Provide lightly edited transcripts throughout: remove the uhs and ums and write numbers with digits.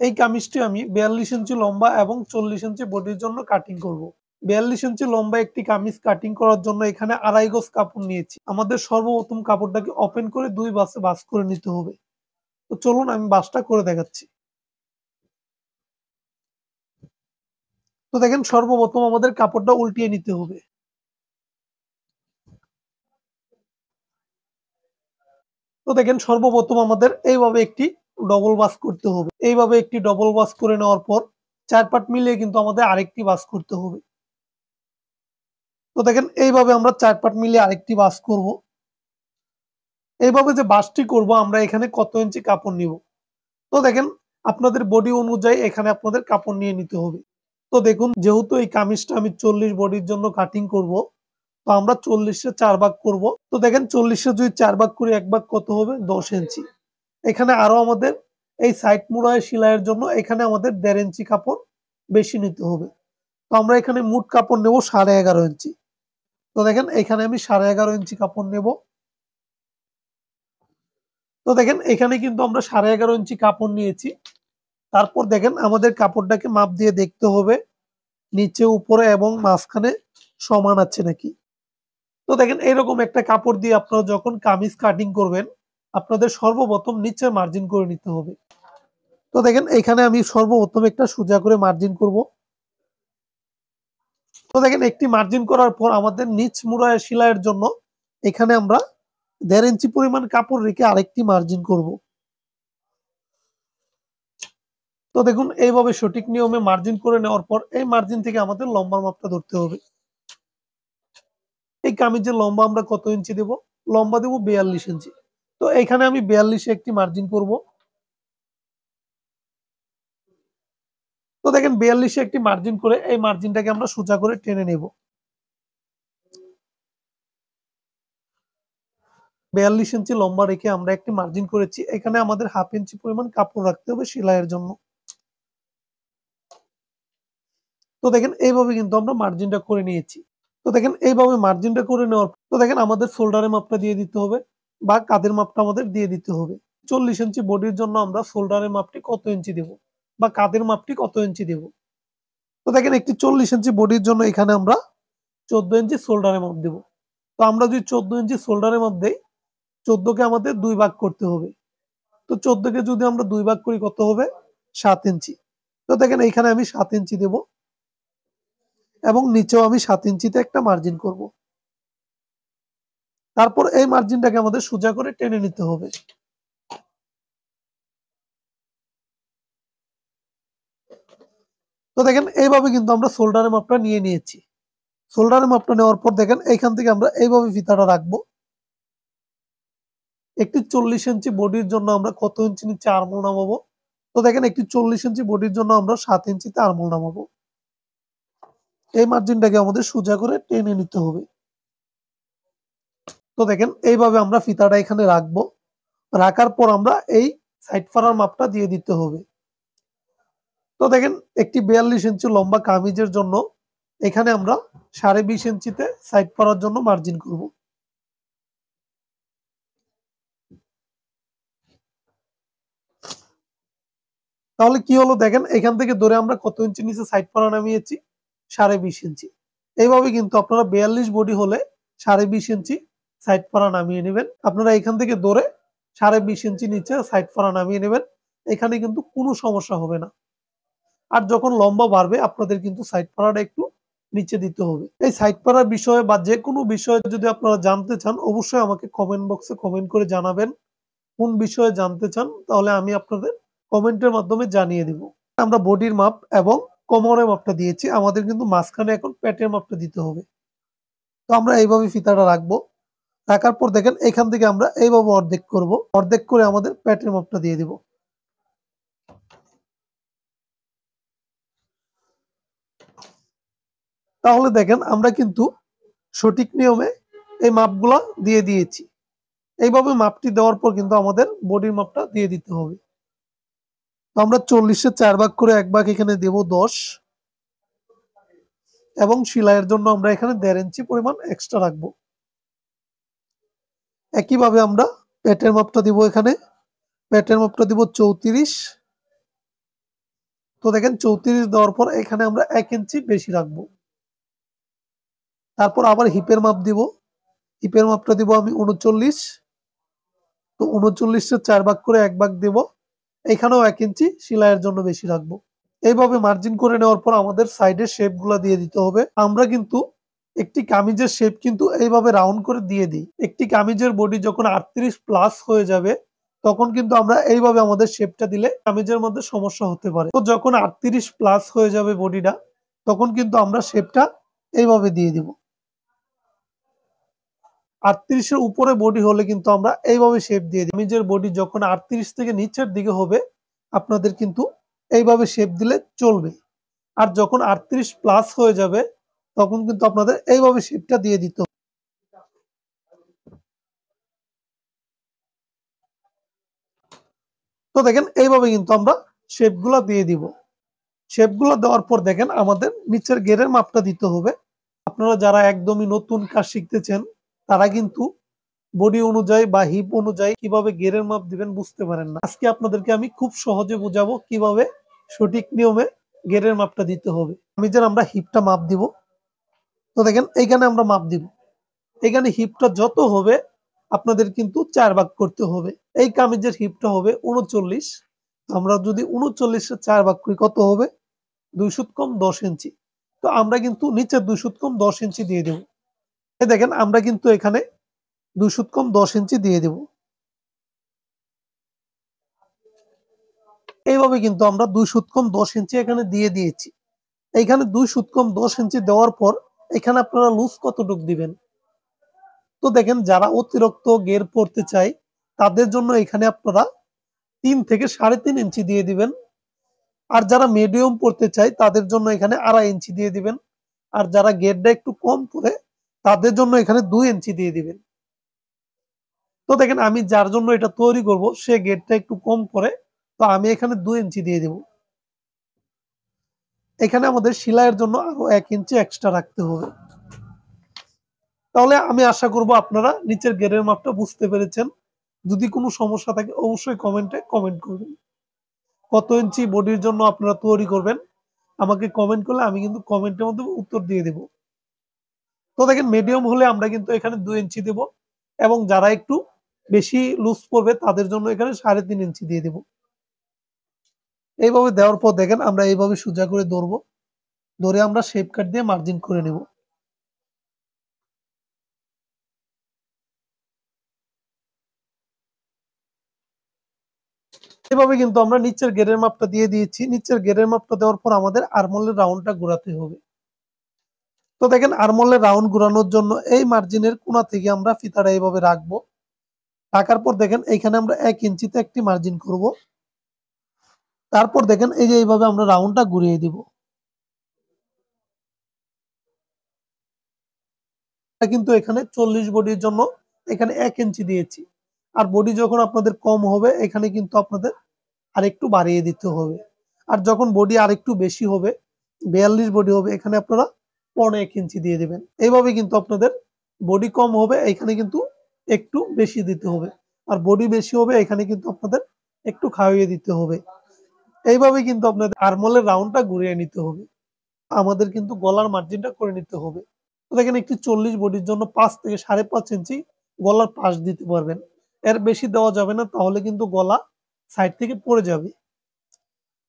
এই কামিজটি আমি 42 ইঞ্চি লম্বা এবং 40 ইঞ্চি বডির জন্য কাটিং করব। 42 ইঞ্চি লম্বা একটি কামিজ কাটিং করার জন্য এখানে 2.5 গজ কাপড় নিয়েছি। আমাদের সর্বপ্রথম কাপড়টাকে ওপেন করে 2 ভাঁজে ভাঁজ করে নিতে হবে। তো চলুন আমি ভাঁজটা করে দেখাচ্ছি। তো দেখেন সর্বপ্রথম আমাদের কাপড়টা উল্টিয়ে নিতে হবে। তো দেখেন সর্বপ্রথম আমাদের এইভাবে একটি ডবল ভাঁজ করতে হবে। এইভাবে একটি ডবল ভাঁজ করে নেওয়ার পর 4 পার্ট মিলিয়ে কিন্তু আমাদের আরেকটি ভাঁজ করতে হবে। তো দেখেন এইভাবে আমরা 4 পার্ট মিলিয়ে আরেকটি ভাঁজ করব। এইভাবে যে ভাঁজটি করব আমরা এখানে কত ইঞ্চি কাপড় নিব। তো দেখেন আপনাদের বডি অনুযায়ী এখানে আপনাদের কাপড় নিয়ে নিতে হবে। তো দেখুন যেহেতু এই কামিজটা আমি 40 বডির জন্য কাটিং করব, তো আমরা 40 এ 4 ভাগ করব। তো দেখেন 40 এ যদি 4 ভাগ করি 1 ভাগ কত হবে 10 ইঞ্চি। এখানে আরো আমাদের এই সাইড মুড়ায় সেলাইয়ের জন্য এখানে আমাদের 1.5 ইঞ্চি কাপড় বেশি নিতে হবে। তো আমরা এখানে মোট কাপড় নেব 11.5 ইঞ্চি। তো দেখেন এখানে আমি 11.5 ইঞ্চি কাপড় নেব। তো দেখেন এখানে কিন্তু আমরা 11.5 ইঞ্চি কাপড় নিয়েছি। তারপর দেখেন আমাদের কাপড়টাকে মাপ দিয়ে দেখতে হবে নিচে উপরে এবং মাঝখানে সমান আছে নাকি। তো দেখেন এরকম একটা কাপড় দিয়ে আপনারা যখন কামিজ কাটিং করবেন আপনাদের সর্বপ্রথম নিচে মার্জিন করে নিতে হবে। তো দেখেন এখানে আমি সর্বপ্রথম একটা সোজা করে মার্জিন করব। তো দেখেন একটি মার্জিন করার পর আমাদের নিচ মুড়ায় সেলাইয়ের জন্য এখানে আমরা 1.5 ইঞ্চি পরিমাণ কাপড় রেখে আরেকটি মার্জিন করব। তো দেখুন এইভাবে সঠিক নিয়মে মার্জিন করে নেওয়ার পর এই মার্জিন থেকে আমাদের লম্বার মাপটা ধরতে হবে। এই কামিজের লম্বা আমরা কত ইঞ্চি দেব? লম্বা দেব 42 ইঞ্চি। তো এখানে আমি 42 এ একটি মার্জিন করব। তো দেখেন 42 এ একটি মার্জিন করে এই মার্জিনটাকে আমরা সোজা করে টেনে নেব। 42 ইঞ্চি লম্বা রেখে আমরা একটি মার্জিন করেছি। এখানে আমাদের 1/2 ইঞ্চি পরিমাণ কাপড় রাখতে হবে সেলাইয়ের জন্য। তো দেখেন এইভাবে কিন্তু আমরা মার্জিনটা করে নিয়েছি। তো দেখেন এইভাবে মার্জিনটা করে নেওয়ার তো দেখেন আমাদের শোল্ডারের মাপটা দিয়ে দিতে হবে বা কাঁধের মাপটা আমাদের দিয়ে দিতে হবে। 40 ইঞ্চি বডির জন্য আমরা শোল্ডারের মাপটি কত ইঞ্চি দেব বা কাঁধের মাপটি কত ইঞ্চি দেব। তো দেখেন একটি 40 ইঞ্চি বডির জন্য এখানে আমরা 14 ইঞ্চি শোল্ডারের মাপ দেব। তো আমরা যদি 14 ইঞ্চি শোল্ডারের মাপ দেই 14 কে আমাদের 2 ভাগ করতে হবে। তো 14 কে যদি আমরা 2 ভাগ করি কত হবে 7 ইঞ্চি। তো দেখেন এইখানে আমি 7 ইঞ্চি দেব এবং নিচেও আমি 7 ইঞ্চিতে একটা মার্জিন করব। তারপর এই মার্জিনটাকে আমাদের সোজা করে টেনে নিতে হবে। তো দেখেন এইভাবে কিন্তু আমরা শোল্ডারের মাপটা নিয়ে নিয়েছি। শোল্ডারের মাপটা নেওয়ার পর দেখেন এইখান থেকে আমরা এইভাবে ফিতাটা রাখবো। একটি 40 ইঞ্চি বডির জন্য আমরা কত ইঞ্চি নিচে আরমোল নামাবো। তো দেখেন একটি 40 ইঞ্চি বডির জন্য আমরা 7 ইঞ্চিতে আরমোল নামাবো। এই মার্জিনটাকে আমাদের সোজা করে টেনে নিতে হবে। তো দেখেন এইভাবে আমরা ফিতাটা এখানে রাখবো। রাখার পর আমরা এই সাইড ফাড়ার মাপটা দিয়ে দিতে হবে। তো দেখেন একটি 42 ইঞ্চি লম্বা কামিজের জন্য এখানে আমরা 20.5 ইঞ্চিতে সাইড ফাড়ার জন্য মার্জিন করব। তাহলে কি হলো দেখেন এখান থেকে ধরে আমরা কত ইঞ্চি নিচে সাইড ফাড়া নামিয়েছি 20.5 ইঞ্চি। এইভাবে কিন্তু আপনারা 42 বডি হলে 20.5 ইঞ্চি সাইড ফাড়া নামিয়ে নেবেন। আপনারা এখান থেকে ধরে 20.5 ইঞ্চি নিচে সাইড ফাড়া নামিয়ে নেবেন। এখানে কিন্তু কোনো সমস্যা হবে না। আর যখন লম্বা বাড়বে আপনাদের কিন্তু সাইড ফাড়াটা একটু নিচে দিতে হবে। এই সাইড ফাড়ার বিষয়ে বা যে কোনো বিষয়ে যদি আপনারা জানতে চান অবশ্যই আমাকে কমেন্ট বক্সে কমেন্ট করে জানাবেন কোন বিষয়ে জানতে চান, তাহলে আমি আপনাদের কমেন্টের মাধ্যমে জানিয়ে দিব। আমরা বডির মাপ এবং কোমরের মাপটা দিয়েছি, আমাদের কিন্তু মাঝখানে এখন পেটের মাপটা দিতে হবে। তো আমরা এইভাবে ফিতাটা রাখবো। রাখার পর দেখেন এখান থেকে আমরা এইভাবে অর্ধেক করব, অর্ধেক করে আমাদের পেটের মাপটা দিয়ে দিব। তাহলে দেখেন আমরা কিন্তু সঠিক নিয়মে এই মাপগুলা দিয়ে দিয়েছি। এইভাবে মাপটি দেওয়ার পর কিন্তু আমাদের বডির মাপটা দিয়ে দিতে হবে। তো আমরা 40-এ 4 ভাগ করে 1 ভাগ এখানে দেব 10 এবং সেলাইয়ের জন্য আমরা এখানে 1.5 ইঞ্চি পরিমাণ এক্সট্রা রাখবো। একইভাবে আমরা পেটের মাপটা দিব, এখানে পেটের মাপটা দিব 34 তো দেখেন 34 দেওয়ার পর এখানে আমরা 1 ইঞ্চি বেশি রাখবো। তারপর আবার হিপের মাপ দিব। হিপের মাপটা দিব আমি 39। তো 39-এর 4 ভাগ করে 1 ভাগ দেব। এখানেও 1 ইঞ্চি সেলাইয়ের জন্য বেশি রাখবো। এইভাবে মার্জিন করে নেওয়ার পর আমাদের সাইডের শেপগুলো দিয়ে দিতে হবে। আমরা কিন্তু একটি কামিজের শেপ কিন্তু এইভাবে রাউন্ড করে দিয়ে দিই। একটি কামিজের বডি যখন 38 প্লাস হয়ে যাবে তখন কিন্তু আমরা এইভাবে আমাদের শেপটা দিলে কামিজের মধ্যে সমস্যা হতে পারে। তো যখন 38 প্লাস হয়ে যাবে বডিটা তখন কিন্তু আমরা শেপটা এইভাবে দিয়ে দিব। 38-এর উপরে বডি হলে কিন্তু আমরা এইভাবে শেপ দিয়ে দিই। কামিজের বডি যখন 38 থেকে নিচের দিকে হবে আপনাদের কিন্তু এইভাবে শেপ দিলে চলবে। আর যখন 38 প্লাস হয়ে যাবে তখন কিন্তু আপনাদের এইভাবে শেপটা দিয়ে দিতে হবে। তো দেখেন এইভাবে কিন্তু আমরা শেপগুলো দিয়ে দিব। শেপগুলো দেওয়ার পর দেখেন আমাদের নিচের গেরের মাপটা দিতে হবে। আপনারা যারা একদমই নতুন কাজ শিখতেছেন তারা কিন্তু বডি অনুযায়ী বা হিপ অনুযায়ী কিভাবে গেরের মাপ দিবেন বুঝতে পারেন না। আজকে আপনাদেরকে আমি খুব সহজে বোঝাবো কিভাবে সঠিক নিয়মে গেরের মাপটা দিতে হবে। কামিজের আমরা হিপটা মাপ দিব। তো দেখেন এইখানে আমরা মাপ দিব। এখানে হিপটা যত হবে আপনাদের কিন্তু 4 ভাগ করতে হবে। এই কামিজের হিপটা হবে 39। আমরা যদি 39-এর 4 ভাগ করি কত হবে? 2 সুত কম 10 ইঞ্চি। তো আমরা কিন্তু নিচে 2 সুত কম 10 ইঞ্চি দিয়ে দেব। এই দেখেন আমরা কিন্তু এখানে 2 সুত কম 10 ইঞ্চি দিয়ে দেব। এইভাবে কিন্তু আমরা 2 সুত কম 10 ইঞ্চি এখানে দিয়ে দিয়েছি। এইখানে 2 সুত কম 10 ইঞ্চি দেওয়ার পর এখানে আপনারা লুজ কতটুক দিবেন? তো দেখেন যারা অতিরিক্ত গের পড়তে চায় তাদের জন্য এখানে আপনারা 3 থেকে 3.5 ইঞ্চি দিয়ে দিবেন। আর যারা মিডিয়াম পড়তে চায় তাদের জন্য এখানে 2.5 ইঞ্চি দিয়ে দিবেন। আর যারা গেরটা একটু কম পড়ে তাদের জন্য এখানে 2 ইঞ্চি দিয়ে দিবেন। তো দেখেন আমি যার জন্য এটা তৈরি করব সে গেরটা একটু কম পড়ে, তো আমি এখানে 2 ইঞ্চি দিয়ে দেব। এখানে আমাদের সেলাইয়ের জন্য আরো 1 ইঞ্চি এক্সট্রা রাখতে হবে। তাহলে আমি আশা করব আপনারা নিচের গেরের মাপটা বুঝতে পেরেছেন। যদি কোনো সমস্যা থাকে অবশ্যই কমেন্টে কমেন্ট করবেন। কত ইঞ্চি বডির জন্য আপনারা তৈরি করবেন আমাকে কমেন্ট করলে আমি কিন্তু কমেন্টের মধ্যে উত্তর দিয়ে দেব। তো দেখেন মিডিয়াম হলে আমরা কিন্তু এখানে 2 ইঞ্চি দেব এবং যারা একটু বেশি লুজ পড়বে তাদের জন্য এখানে 3.5 ইঞ্চি দিয়ে দেব। এইভাবে দেওয়ার পর দেখেন আমরা এইভাবে সোজা করে ধরবো। ধরে আমরা শেপ কাট দিয়ে মার্জিন করে নেব। এভাবে কিন্তু আমরা নিচের গেরের মাপটা দিয়ে দিয়েছি। নিচের গেরের মাপটা দেওয়ার পর আমাদের আর্মহোলের রাউন্ডটা ঘোরাতে হবে। তো দেখেন আর্মহোলের রাউন্ড ঘোরানোর জন্য এই মার্জিনের কোণা থেকে আমরা ফিতাটা এইভাবে রাখবো। রাখার পর দেখেন এইখানে আমরা 1 ইঞ্চিতে একটি মার্জিন করব। তারপর দেখেন এই যে এইভাবে আমরা রাউন্ডটা ঘুরিয়ে দিব। কিন্তু এখানে 40 বডির জন্য এখানে 1 ইঞ্চি দিয়েছি। আর বডি যখন আপনাদের কম হবে এখানে কিন্তু আপনাদের আরেকটু বাড়িয়ে দিতে হবে। আর যখন বডি আরেকটু বেশি হবে 42 বডি হবে এখানে আপনারা 1.5 ইঞ্চি দিয়ে দিবেন। এইভাবে কিন্তু আপনাদের বডি কম হবে এখানে কিন্তু একটু বেশি দিতে হবে। আর বডি বেশি হবে এখানে কিন্তু আপনাদের একটু খাওয়িয়ে দিতে হবে। এইভাবে কিন্তু আপনাদের আর্মহোলের রাউন্ডটা ঘুরিয়ে নিতে হবে। আমাদের কিন্তু গলার মার্জিনটা করে নিতে হবে। তো দেখেন একটি 40 বডির জন্য 5 থেকে 5.5 ইঞ্চি গলার পাশ দিতে পারবেন। এর বেশি দেওয়া যাবে না তাহলে কিন্তু গলা সাইড থেকে পড়ে যাবে।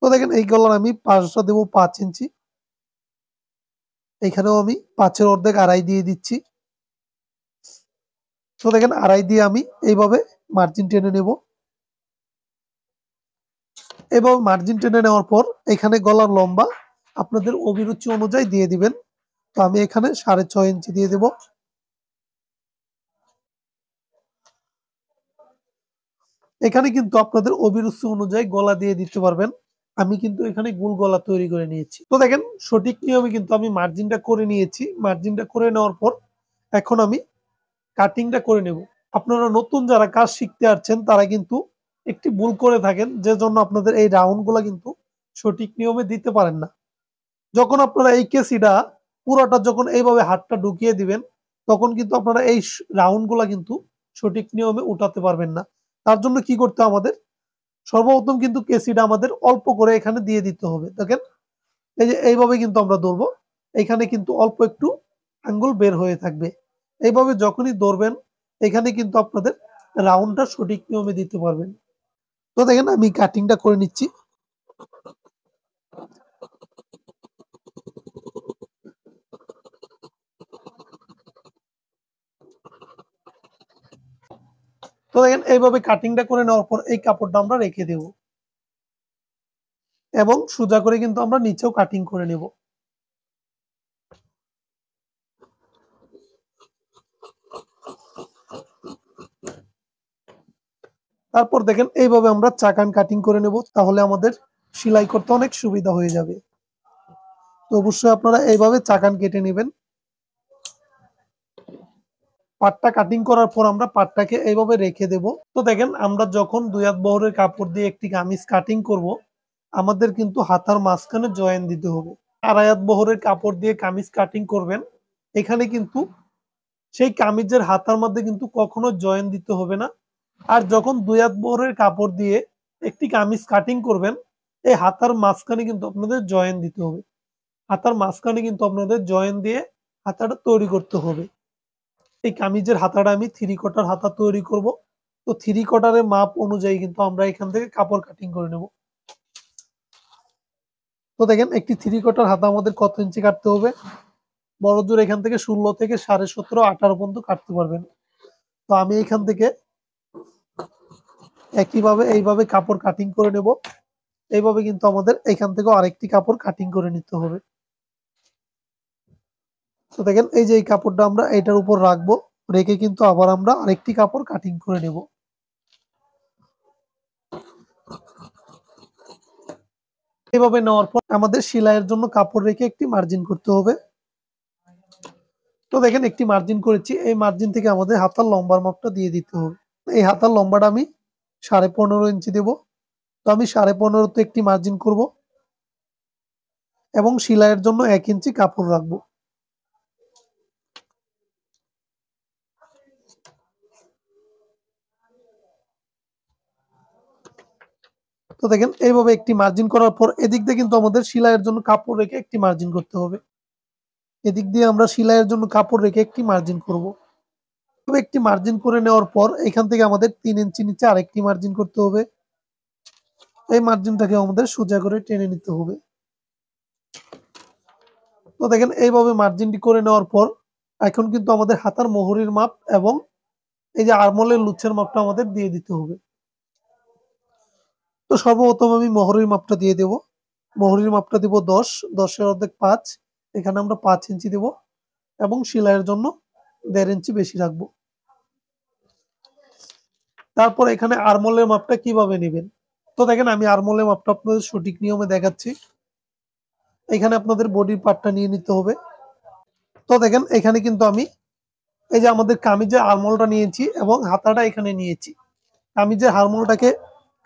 তো দেখেন এই গলার আমি পাশটা দেবো 5 ইঞ্চি। এখানেও আমি 5-এর অর্ধেক 2.5 দিয়ে দিচ্ছি। তো দেখেন 2.5 দিয়ে আমি এইভাবে মার্জিন টেনে নেব। এভাবে মার্জিন টেনে নেওয়ার পর এখানে গলার লম্বা আপনাদের অভিরুচি অনুযায়ী দিয়ে দিবেন। তো আমি এখানে 6.5 ইঞ্চি দিয়ে দেব। এখানে কিন্তু আপনাদের অভিরুচি অনুযায়ী গলা দিয়ে দিতে পারবেন। আমি কিন্তু এখানে গোল গলা তৈরি করে নিয়েছি। তো দেখেন সঠিক নিয়মে কিন্তু আমি মার্জিনটা করে নিয়েছি। মার্জিনটা করে নেওয়ার পর এখন আমি কাটিংটা করে নেব। আপনারা নতুন যারা কাজ শিখতে আসছেন তারা কিন্তু একটি ভুল করে থাকেন যে জন্য আপনাদের এই রাউন্ড গুলা কিন্তু সঠিক নিয়মে দিতে পারেন না। যখন আপনারা এই কেসিটা পুরোটা যখন এইভাবে হাতটা ঢুকিয়ে দিবেন তখন কিন্তু আপনারা এই রাউন্ড গুলা কিন্তু সঠিক নিয়মে উঠাতে পারবেন না। তার জন্য কি করতে আমাদের সর্বপ্রথম কিন্তু কেসিটা আমাদের অল্প করে এখানে দিয়ে দিতে হবে। দেখেন এই যে এইভাবে কিন্তু আমরা ধরবো, এখানে কিন্তু অল্প একটু আঙ্গুল বের হয়ে থাকবে। এইভাবে যখনই ধরবেন এখানে কিন্তু আপনাদের রাউন্ডটা সঠিক নিয়মে দিতে পারবেন। তো দেখেন আমি কাটিংটা করে নিচ্ছি। তো দেখেন এইভাবে কাটিংটা করে নেওয়ার পর এই কাপড়টা আমরা রেখে দেব এবং সোজা করে কিন্তু আমরা নিচেও কাটিং করে নেব। তারপর দেখেন এইভাবে আমরা চাকান কাটিং করে নেব, তাহলে আমাদের সেলাই করতে অনেক সুবিধা হয়ে যাবে। তো অবশ্যই আপনারা এইভাবে চাকান কেটে নেবেন। পাটটা কাটিং করার পর আমরা পাটটাকে এইভাবে রেখে দেব। তো দেখেন আমরা যখন ২ হাত বহরের কাপড় দিয়ে একটি কামিজ কাটিং করব, আমাদের কিন্তু হাতার মাঝখানে জয়েন দিতে হবে। ২.৫ হাত বহরের কাপড় দিয়ে কামিজ কাটিং করবেন, এখানে কিন্তু সেই কামিজের হাতার মধ্যে কিন্তু কখনো জয়েন দিতে হবে না। আর যখন ২ হাত বহরের কাপড় দিয়ে একটি কামিজ কাটিং করবেন, এই হাতার মাঝখানে কিন্তু আপনাদের জয়েন দিতে হবে। হাতার মাঝখানে কিন্তু আপনাদের জয়েন দিয়ে হাতাটা তৈরি করতে হবে। এই কামিজের হাতাটা আমি 3/4 হাতা তৈরি করব। তো 3/4 মাপ অনুযায়ী কিন্তু আমরা এখান থেকে কাপড় কাটিং করে নেব। তো দেখেন একটি 3/4 হাতা আমাদের কত ইঞ্চি কাটতে হবে? বড়জোর এখান থেকে 16 থেকে 17.5 18 পর্যন্ত কাটতে পারবেন। তো আমি এখান থেকে একইভাবে এইভাবে কাপড় কাটিং করে নেব। এইভাবে কিন্তু আমাদের এখান থেকেও আরেকটি কাপড় কাটিং করে নিতে হবে। তো দেখেন এই যে এই কাপড়টা আমরা এটার উপর রাখবো, রেখে কিন্তু আবার আমরা আরেকটি কাপড় কাটিং করে নেব। এভাবে নেওয়ার পর আমাদের সেলাইয়ের জন্য কাপড় রেখে একটি মার্জিন করতে হবে। তো দেখেন একটি মার্জিন করেছি, এই মার্জিন থেকে আমাদের হাতার লম্বার মাপটা দিয়ে দিতে হবে। এই হাতার লম্বাটা আমি 15.5 ইঞ্চি দেব। তো আমি 15.5 তে একটি মার্জিন করব এবং সেলাইয়ের জন্য 1 ইঞ্চি কাপড় রাখবো। তো দেখেন এইভাবে একটি মার্জিন করার পর এদিক দিয়ে কিন্তু আমাদের সেলাইয়ের জন্য কাপড় রেখে একটি মার্জিন করতে হবে। এদিক দিয়ে আমরা সেলাইয়ের জন্য কাপড় রেখে একটি মার্জিন করব। তবে একটি মার্জিন করে নেওয়ার পর এখান থেকে আমাদের 3 ইঞ্চি নিচে আরেকটি মার্জিন করতে হবে। এই মার্জিনটাকে আমাদের সোজা করে টেনে নিতে হবে। তো দেখেন এইভাবে মার্জিনটি করে নেওয়ার পর এখন কিন্তু আমাদের হাতার মোহরির মাপ এবং এই যে আরমোলের লুচ্ছের মাপটা আমাদের দিয়ে দিতে হবে। তো সর্বপ্রথম আমি মোহরির মাপটা দিয়ে দেব। মোহরির মাপটা দিব 10, 10 এর অর্ধেক 5। এখানে আমরা 5 ইঞ্চি দেব এবং সেলাইয়ের জন্য 1.5 ইঞ্চি বেশি রাখবো। তারপর এখানে আরমোলের মাপটা কিভাবে নেবেন? তো দেখেন আমি আরমোলের মাপটা আপনাদের সঠিক নিয়মে দেখাচ্ছি। এখানে আপনাদের বডির পার্টটা নিয়ে নিতে হবে। তো দেখেন এখানে কিন্তু আমি এই যে আমাদের কামিজের আরমোলটা নিয়েছি এবং হাতাটা এখানে নিয়েছি। কামিজের আরমোলটাকে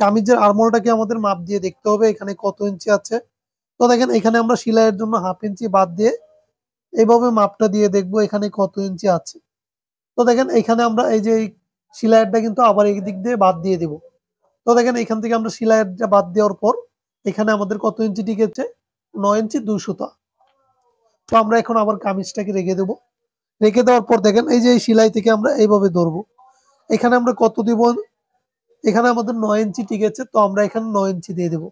কামিজের আরমোলটাকে আমাদের মাপ দিয়ে দেখতে হবে এখানে কত ইঞ্চি আছে। তো দেখেন এখানে আমরা সেলাইয়ের জন্য 1/2 ইঞ্চি বাদ দিয়ে এইভাবে মাপটা দিয়ে দেখবো এখানে কত ইঞ্চি আছে। তো দেখেন এখানে আমরা এই যে সেলাইয়েরটা কিন্তু আবার এই দিক দিয়ে বাদ দিয়ে দেব। তো দেখেন এখান থেকে আমরা সেলাইয়েরটা বাদ দেওয়ার পর এখানে আমাদের কত ইঞ্চি টিকেছে? 9 ইঞ্চি 2 সুতা। তো আমরা এখন আবার কামিজটাকে রেখে দেব। রেখে দেওয়ার পর দেখেন এই যে এই সেলাই থেকে আমরা এইভাবে ধরবো। এখানে আমরা কত দিব? এখানে আমাদের 9 ইঞ্চি টিকেছে, তো আমরা এখানে 9 ইঞ্চি দিয়ে দেব।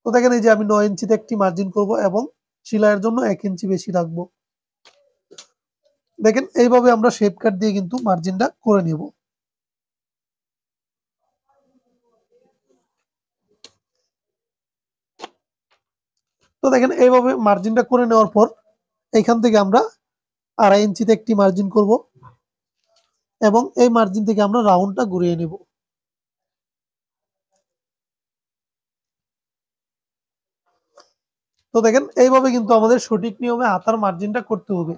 তো দেখেন এই যে আমি 9 ইঞ্চিতে একটি মার্জিন করব এবং সেলাইয়ের জন্য 1 ইঞ্চি বেশি রাখবো। দেখেন এইভাবে আমরা শেপ কাট দিয়ে কিন্তু মার্জিনটা করে নিব। তো দেখেন এইভাবে মার্জিনটা করে নেওয়ার পর এখান থেকে আমরা 2.5 ইঞ্চিতে একটি মার্জিন করব এবং এই মার্জিন থেকে আমরা রাউন্ডটা ঘুরিয়ে নেব। তো দেখেন এইভাবে কিন্তু আমাদের সঠিক নিয়মে হাতার মার্জিনটা করতে হবে।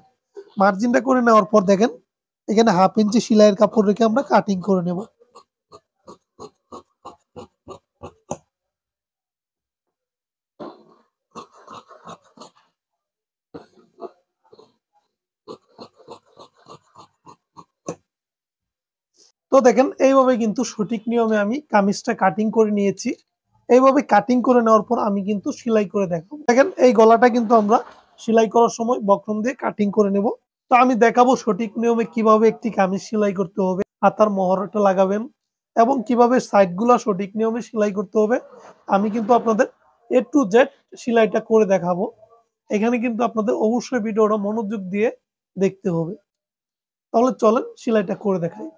মার্জিনটা করে নেওয়ার পর দেখেন এখানে 1/2 ইঞ্চি সেলাইয়ের কাপড় রেখে আমরা কাটিং করে নেব। তো তো দেখেন এইভাবে কিন্তু সঠিক নিয়মে আমি কামিজটা কাটিং করে নিয়েছি। এইভাবে কাটিং করে নেওয়ার পর আমি কিন্তু সেলাই করে দেখাবো। দেখেন এই গলাটা কিন্তু আমরা সেলাই করার সময় বক্রম দিয়ে কাটিং করে নেব। তো আমি দেখাবো সঠিক নিয়মে কিভাবে একটি কামিজ সেলাই করতে হবে, হাতার মহড়াটা লাগাবেন এবং কিভাবে সাইডগুলা সঠিক নিয়মে সেলাই করতে হবে। আমি কিন্তু আপনাদের A to Z সেলাইটা করে দেখাবো। এখানে কিন্তু আপনাদের অবশ্যই ভিডিওটা মনোযোগ দিয়ে দেখতে হবে। তাহলে চলেন সেলাইটা করে দেখাই।